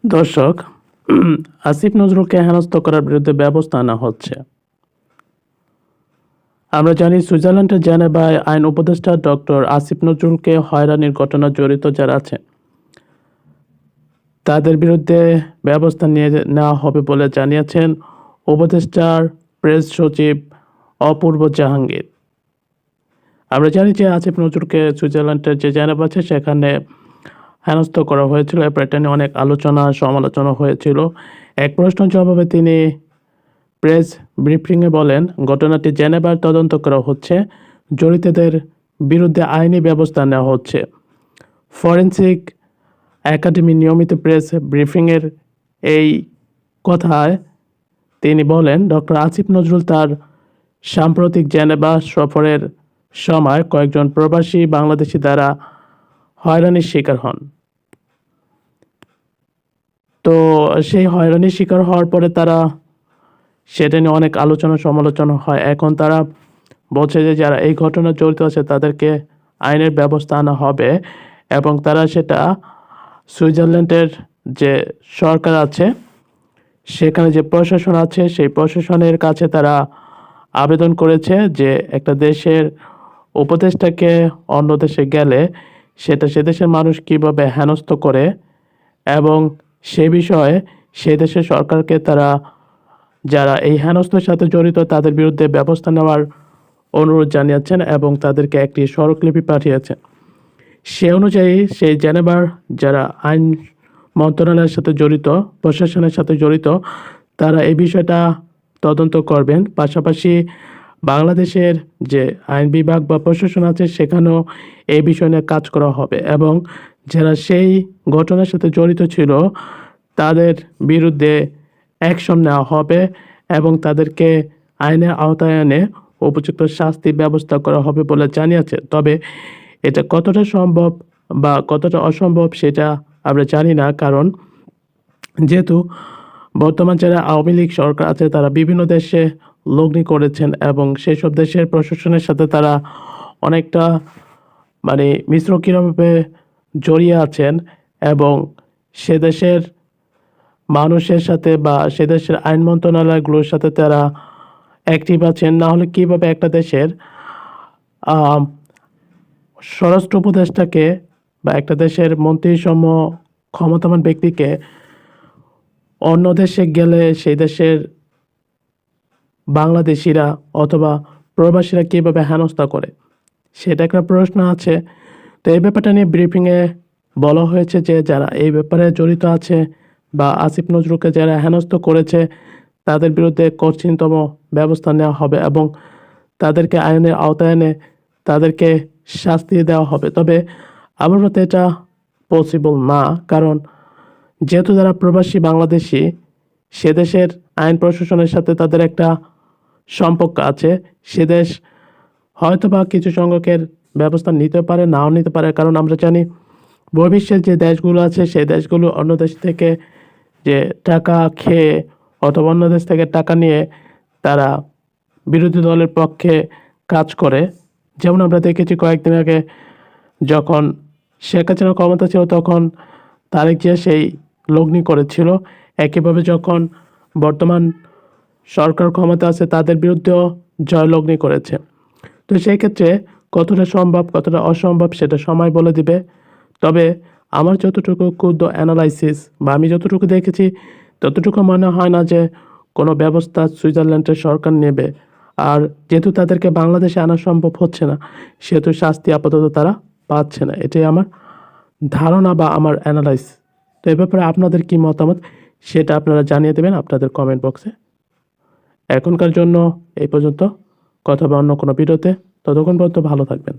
দর্শক, আসিফ নজরুলকে হেনস্থা করার বিরুদ্ধে ব্যবস্থা নেওয়া হচ্ছে। আমরা জানি সুইজারল্যান্ডের জেনেভায় আইন উপদেষ্টা ডক্টর আসিফ নজরুলকে হয়রানির ঘটনা জড়িত যারা আছেন তাদের বিরুদ্ধে ব্যবস্থা নেওয়া হবে বলে জানিয়েছেন উপদেষ্টার প্রেস সচিব অপূর্ব জাহাঙ্গীর। আমরা জানি যে আসিফ নজরুলকে সুইজারল্যান্ডের যে জেনেভা আছে সেখানে হেনস্থা করা হয়েছিল। এরপর এটা নিয়ে অনেক আলোচনা সমালোচনা হয়েছিল। এক প্রশ্নের জবাবে তিনি প্রেস ব্রিফিংয়ে বলেন, ঘটনাটি জেনেভার তদন্ত করা হচ্ছে, জড়িতদের বিরুদ্ধে আইনি ব্যবস্থা নেওয়া হচ্ছে। ফরেনসিক একাডেমি নিয়মিত প্রেস ব্রিফিংয়ের এই কথায় তিনি বলেন, ডক্টর আসিফ নজরুল তার সাম্প্রতিক জেনেভা সফরের সময় কয়েকজন প্রবাসী বাংলাদেশি দ্বারা হয়রানির শিকার হন। তো সেই হয়রানির শিকার হওয়ার পরে তারা সেটা নিয়ে অনেক আলোচনা সমালোচনা হয়। এখন তারা বলছে যে যারা এই ঘটনায় জড়িত আছে তাদেরকে আইনের ব্যবস্থা আনা হবে এবং তারা সেটা সুইজারল্যান্ডের যে সরকার আছে সেখানে যে প্রশাসন আছে সেই প্রশাসনের কাছে তারা আবেদন করেছে যে একটা দেশের উপদেষ্টাকে অন্য দেশে গেলে সেটা সে দেশের মানুষ কীভাবে হেনস্থ করে এবং সে বিষয়ে সে দেশের সরকারকে তারা যারা এই হেনস্থার সাথে জড়িত তাদের বিরুদ্ধে ব্যবস্থা নেওয়ার অনুরোধ জানিয়েছেন এবং তাদেরকে একটি স্মারকলিপি পাঠিয়েছেন। সে অনুযায়ী সেই জেনেভার যারা আইন মন্ত্রণালয়ের সাথে জড়িত, প্রশাসনের সাথে জড়িত, তারা এই বিষয়টা তদন্ত করবেন। পাশাপাশি বাংলাদেশের যে আইন বিভাগ বা প্রশাসন আছে সেখানেও এই বিষয় নিয়ে কাজ করা হবে এবং যারা সেই ঘটনার সাথে জড়িত ছিল তাদের বিরুদ্ধে অ্যাকশন নেওয়া হবে এবং তাদেরকে আইনের আওতায় এনে উপযুক্ত শাস্তি ব্যবস্থা করা হবে বলে জানিয়েছে। তবে এটা কতটা সম্ভব বা কতটা অসম্ভব সেটা আমরা জানি না, কারণ যেহেতু বর্তমান যারা আওয়ামী লীগ সরকার আছে তারা বিভিন্ন দেশে লগ্নি করেছেন এবং সেই সব দেশের প্রশাসনের সাথে তারা অনেকটা মিশ্র কীভাবে জড়িয়ে আছেন এবং সে দেশের মানুষের সাথে বা সে দেশের আইন মন্ত্রণালয়গুলোর সাথে তারা অ্যাক্টিভ আছেন। না হলে কীভাবে একটা দেশের স্বরাষ্ট্র উপদেষ্টাকে বা একটা দেশের মন্ত্রীসম ক্ষমতাবান ব্যক্তিকে অন্য দেশে গেলে সেই দেশের বাংলাদেশিরা অথবা প্রবাসীরা কীভাবে হেনস্থা করে সেটা একটা প্রশ্ন আছে। তো এই ব্যাপারটা নিয়ে ব্রিফিংয়ে বলা হয়েছে যে যারা এই ব্যাপারে জড়িত আছে বা আসিফ নজরুলকে যারা হেনস্থা করেছে তাদের বিরুদ্ধে কঠিনতম ব্যবস্থা নেওয়া হবে এবং তাদেরকে আইনের আওতায় এনে তাদেরকে শাস্তি দেওয়া হবে। তবে আমার মতে এটা পসিবল না, কারণ যেহেতু যারা প্রবাসী বাংলাদেশি সে দেশের আইন প্রশাসনের সাথে তাদের একটা সম্পর্ক আছে, সে দেশ হয়তো বা কিছু সংখ্যকের ব্যবস্থা নিতে পারে, নাও নিতে পারে। কারণ আমরা জানি বহির্বিশ্বের যে দেশগুলো আছে সেই দেশগুলো অন্য দেশ থেকে যে টাকা খেয়ে অথবা অন্য দেশ থেকে টাকা নিয়ে তারা বিরোধী দলের পক্ষে কাজ করে। যেমন আমরা দেখেছি কয়েকদিন আগে যখন শেখ হাসিনা ক্ষমতা ছিল তখন তারেক জিয়া সেই লগ্নি করেছিল। একইভাবে যখন বর্তমান সরকার ক্ষমতা আছে তাদের বিরুদ্ধেও জয়লগ্নি করেছে। তো সেই ক্ষেত্রে কতটা সম্ভব কতটা অসম্ভব সেটা সময় বলে দিবে। তবে আমার যতটুকু ক্ষুদ্র অ্যানালাইসিস বা আমি যতটুকু দেখেছি ততটুকু মনে হয় না যে কোনো ব্যবস্থা সুইজারল্যান্ডের সরকার নেবে। আর যেহেতু তাদেরকে বাংলাদেশে আনা সম্ভব হচ্ছে না সেহেতু শাস্তি আপাতত তারা পাচ্ছে না, এটাই আমার ধারণা বা আমার অ্যানালাইস। তো এ ব্যাপারে আপনাদের কি মতামত সেটা আপনারা জানিয়ে দেবেন আপনাদের কমেন্ট বক্সে। এখনকার জন্য এই পর্যন্ত, কথা হবে অন্য কোনো ভিডিওতে। ততক্ষণ পর্যন্ত ভালো থাকবেন।